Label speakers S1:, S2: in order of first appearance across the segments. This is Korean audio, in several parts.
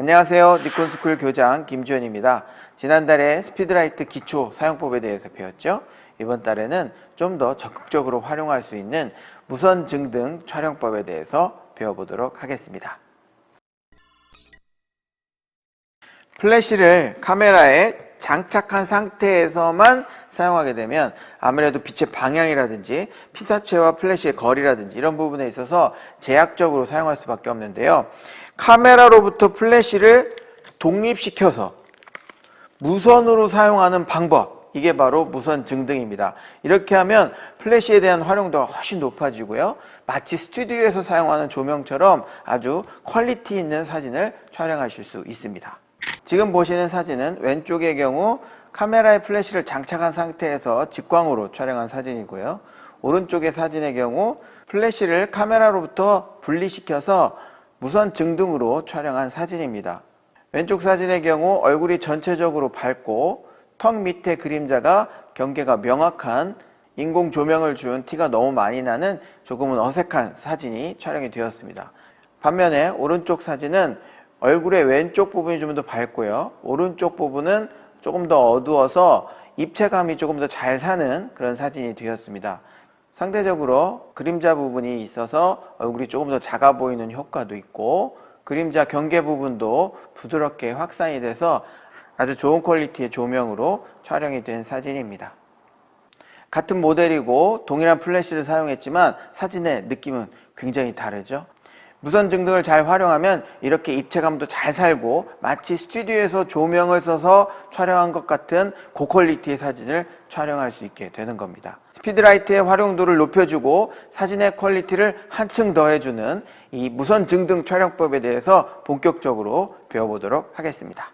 S1: 안녕하세요. 니콘스쿨 교장 김주현입니다. 지난달에 스피드라이트 기초 사용법에 대해서 배웠죠. 이번 달에는 좀 더 적극적으로 활용할 수 있는 무선 증등 촬영법에 대해서 배워보도록 하겠습니다. 플래시를 카메라에 장착한 상태에서만 사용하게 되면 아무래도 빛의 방향이라든지 피사체와 플래시의 거리라든지 이런 부분에 있어서 제약적으로 사용할 수밖에 없는데요. 카메라로부터 플래시를 독립시켜서 무선으로 사용하는 방법, 이게 바로 무선 증등입니다. 이렇게 하면 플래시에 대한 활용도가 훨씬 높아지고요. 마치 스튜디오에서 사용하는 조명처럼 아주 퀄리티 있는 사진을 촬영하실 수 있습니다. 지금 보시는 사진은 왼쪽의 경우 카메라에 플래시를 장착한 상태에서 직광으로 촬영한 사진이고요. 오른쪽의 사진의 경우 플래시를 카메라로부터 분리시켜서 무선 증등으로 촬영한 사진입니다. 왼쪽 사진의 경우 얼굴이 전체적으로 밝고 턱 밑에 그림자가 경계가 명확한 인공 조명을 준 티가 너무 많이 나는 조금은 어색한 사진이 촬영이 되었습니다. 반면에 오른쪽 사진은 얼굴의 왼쪽 부분이 좀 더 밝고요. 오른쪽 부분은 조금 더 어두워서 입체감이 조금 더 잘 사는 그런 사진이 되었습니다. 상대적으로 그림자 부분이 있어서 얼굴이 조금 더 작아 보이는 효과도 있고 그림자 경계 부분도 부드럽게 확산이 돼서 아주 좋은 퀄리티의 조명으로 촬영이 된 사진입니다. 같은 모델이고 동일한 플래시를 사용했지만 사진의 느낌은 굉장히 다르죠. 무선 증등을 잘 활용하면 이렇게 입체감도 잘 살고 마치 스튜디오에서 조명을 써서 촬영한 것 같은 고퀄리티의 사진을 촬영할 수 있게 되는 겁니다. 스피드라이트의 활용도를 높여주고 사진의 퀄리티를 한층 더해주는 이 무선 증등 촬영법에 대해서 본격적으로 배워보도록 하겠습니다.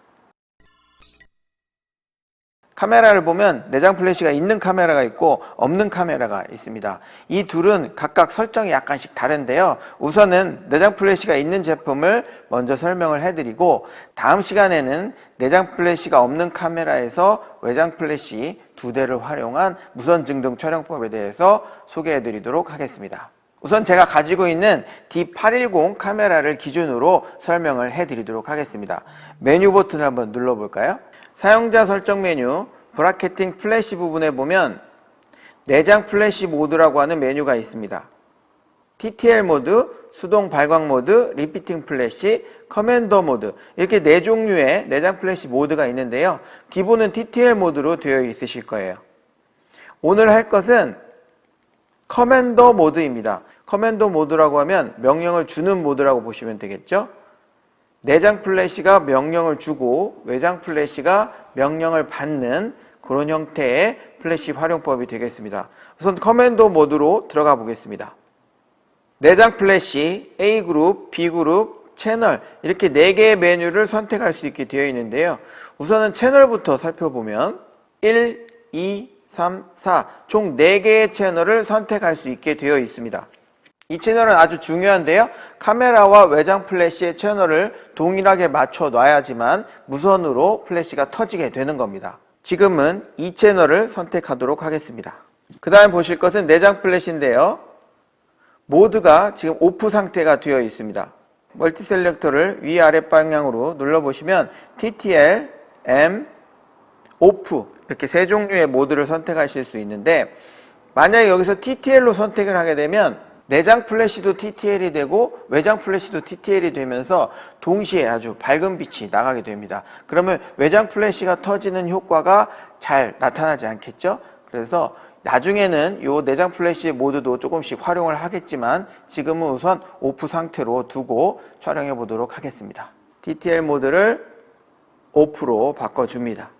S1: 카메라를 보면 내장 플래시가 있는 카메라가 있고 없는 카메라가 있습니다. 이 둘은 각각 설정이 약간씩 다른데요. 우선은 내장 플래시가 있는 제품을 먼저 설명을 해드리고 다음 시간에는 내장 플래시가 없는 카메라에서 외장 플래시 2대를 활용한 무선 증등 촬영법에 대해서 소개해 드리도록 하겠습니다. 우선 제가 가지고 있는 D810 카메라를 기준으로 설명을 해 드리도록 하겠습니다. 메뉴 버튼을 한번 눌러볼까요? 사용자 설정 메뉴 브라켓팅 플래시 부분에 보면 내장 플래시 모드라고 하는 메뉴가 있습니다. TTL 모드, 수동 발광 모드, 리피팅 플래시, 커맨더 모드 이렇게 4종류의 내장 플래시 모드가 있는데요. 기본은 TTL 모드로 되어 있으실 거예요. 오늘 할 것은 커맨더 모드입니다. 커맨더 모드라고 하면 명령을 주는 모드라고 보시면 되겠죠. 내장 플래시가 명령을 주고 외장 플래시가 명령을 받는 그런 형태의 플래시 활용법이 되겠습니다. 우선 커맨더 모드로 들어가 보겠습니다. 내장 플래시, A그룹, B그룹, 채널 이렇게 4개의 메뉴를 선택할 수 있게 되어 있는데요. 우선은 채널부터 살펴보면 1, 2, 3, 4 총 4개의 채널을 선택할 수 있게 되어 있습니다. 이 채널은 아주 중요한데요. 카메라와 외장 플래시의 채널을 동일하게 맞춰 놔야지만 무선으로 플래시가 터지게 되는 겁니다. 지금은 이 채널을 선택하도록 하겠습니다. 그 다음 보실 것은 내장 플래시인데요. 모드가 지금 오프 상태가 되어 있습니다. 멀티 셀렉터를 위아래 방향으로 눌러보시면 TTL, M, 오프 이렇게 3종류의 모드를 선택하실 수 있는데 만약에 여기서 TTL로 선택을 하게 되면 내장 플래시도 TTL이 되고 외장 플래시도 TTL이 되면서 동시에 아주 밝은 빛이 나가게 됩니다. 그러면 외장 플래시가 터지는 효과가 잘 나타나지 않겠죠? 그래서 나중에는 이 내장 플래시 모드도 조금씩 활용을 하겠지만 지금은 우선 오프 상태로 두고 촬영해 보도록 하겠습니다. TTL 모드를 오프로 바꿔줍니다.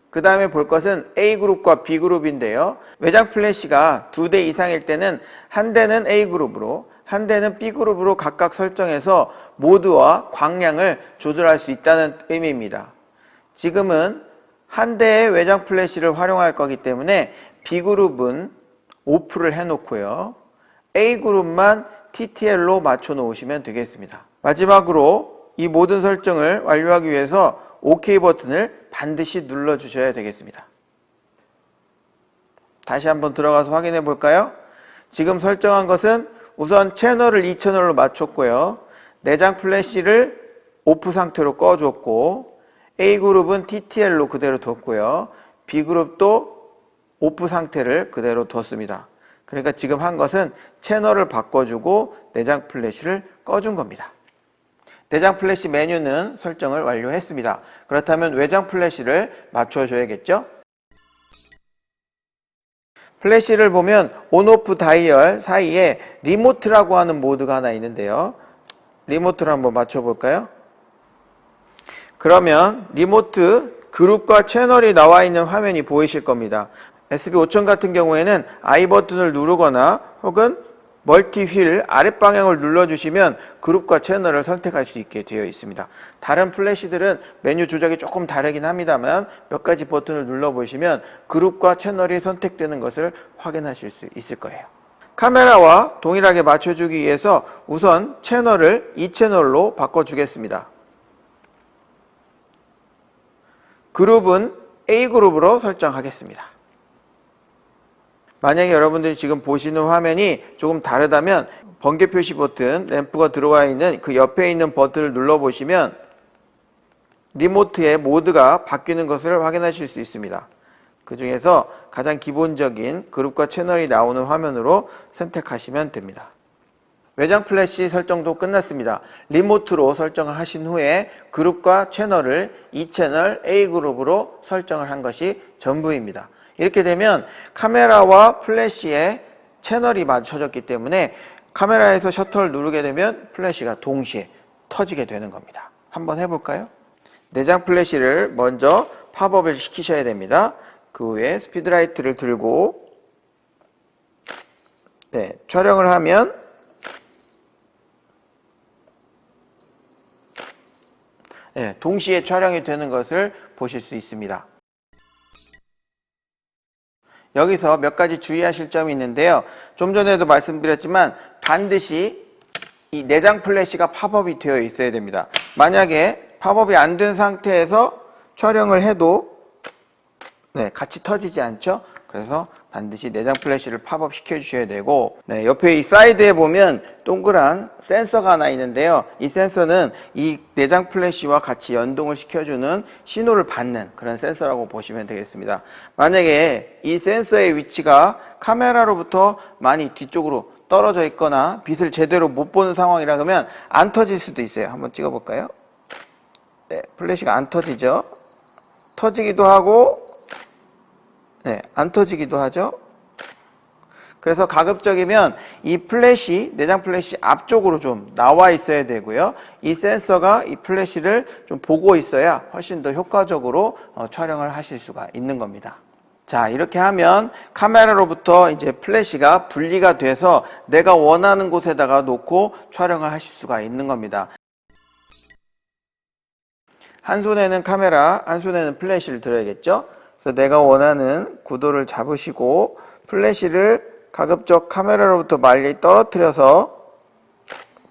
S1: 그 다음에 볼 것은 A그룹과 B그룹인데요. 외장 플래시가 2대 이상일 때는 한 대는 A그룹으로 한 대는 B그룹으로 각각 설정해서 모드와 광량을 조절할 수 있다는 의미입니다. 지금은 한 대의 외장 플래시를 활용할 거기 때문에 B그룹은 오프를 해놓고요. A그룹만 TTL로 맞춰 놓으시면 되겠습니다. 마지막으로 이 모든 설정을 완료하기 위해서 OK 버튼을 반드시 눌러 주셔야 되겠습니다. 다시 한번 들어가서 확인해 볼까요? 지금 설정한 것은 우선 채널을 2채널로 맞췄고요. 내장 플래시를 오프 상태로 꺼줬고, A그룹은 TTL로 그대로 뒀고요. B그룹도 오프 상태를 그대로 뒀습니다. 그러니까 지금 한 것은 채널을 바꿔주고 내장 플래시를 꺼준 겁니다. 내장 플래시 메뉴는 설정을 완료했습니다. 그렇다면 외장 플래시를 맞춰줘야겠죠? 플래시를 보면 온오프 다이얼 사이에 리모트라고 하는 모드가 하나 있는데요. 리모트를 한번 맞춰볼까요? 그러면 리모트 그룹과 채널이 나와 있는 화면이 보이실 겁니다. SB5000 같은 경우에는 I 버튼을 누르거나 혹은 멀티 휠 아랫방향을 눌러주시면 그룹과 채널을 선택할 수 있게 되어 있습니다. 다른 플래시들은 메뉴 조작이 조금 다르긴 합니다만 몇 가지 버튼을 눌러보시면 그룹과 채널이 선택되는 것을 확인하실 수 있을 거예요. 카메라와 동일하게 맞춰주기 위해서 우선 채널을 2채널로 바꿔주겠습니다. 그룹은 A그룹으로 설정하겠습니다. 만약에 여러분들이 지금 보시는 화면이 조금 다르다면 번개 표시 버튼, 램프가 들어와 있는 그 옆에 있는 버튼을 눌러보시면 리모트의 모드가 바뀌는 것을 확인하실 수 있습니다. 그 중에서 가장 기본적인 그룹과 채널이 나오는 화면으로 선택하시면 됩니다. 외장 플래시 설정도 끝났습니다. 리모트로 설정을 하신 후에 그룹과 채널을 2채널 A그룹으로 설정을 한 것이 전부입니다. 이렇게 되면 카메라와 플래시의 채널이 맞춰졌기 때문에 카메라에서 셔터를 누르게 되면 플래시가 동시에 터지게 되는 겁니다. 한번 해볼까요? 내장 플래시를 먼저 팝업을 시키셔야 됩니다. 그 후에 스피드라이트를 들고 촬영을 하면 동시에 촬영이 되는 것을 보실 수 있습니다. 여기서 몇 가지 주의하실 점이 있는데요. 좀 전에도 말씀드렸지만 반드시 이 내장 플래시가 팝업이 되어 있어야 됩니다. 만약에 팝업이 안 된 상태에서 촬영을 해도 같이 터지지 않죠? 그래서 반드시 내장 플래시를 팝업 시켜 주셔야 되고, 옆에 이 사이드에 보면 동그란 센서가 하나 있는데요. 이 센서는 이 내장 플래시와 같이 연동을 시켜주는 신호를 받는 그런 센서라고 보시면 되겠습니다. 만약에 이 센서의 위치가 카메라로부터 많이 뒤쪽으로 떨어져 있거나 빛을 제대로 못 보는 상황이라 그러면 안 터질 수도 있어요. 한번 찍어볼까요? 플래시가 안 터지죠? 터지기도 하고 안 터지기도 하죠. 그래서 가급적이면 이 플래시, 내장 플래시 앞쪽으로 좀 나와 있어야 되고요. 이 센서가 이 플래시를 좀 보고 있어야 훨씬 더 효과적으로 촬영을 하실 수가 있는 겁니다. 자, 이렇게 하면 카메라로부터 이제 플래시가 분리가 돼서 내가 원하는 곳에다가 놓고 촬영을 하실 수가 있는 겁니다. 한 손에는 카메라, 한 손에는 플래시를 들어야겠죠. 그래서 내가 원하는 구도를 잡으시고 플래시를 가급적 카메라로부터 멀리 떨어뜨려서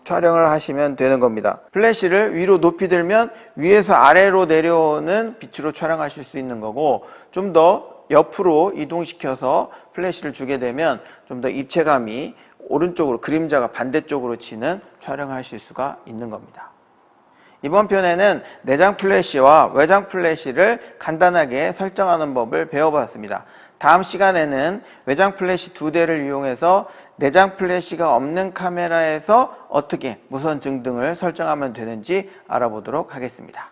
S1: 촬영을 하시면 되는 겁니다. 플래시를 위로 높이 들면 위에서 아래로 내려오는 빛으로 촬영하실 수 있는 거고, 좀 더 옆으로 이동시켜서 플래시를 주게 되면 좀 더 입체감이 오른쪽으로, 그림자가 반대쪽으로 치는 촬영을 하실 수가 있는 겁니다. 이번 편에는 내장 플래시와 외장 플래시를 간단하게 설정하는 법을 배워봤습니다. 다음 시간에는 외장 플래시 2대를 이용해서 내장 플래시가 없는 카메라에서 어떻게 무선 증등을 설정하면 되는지 알아보도록 하겠습니다.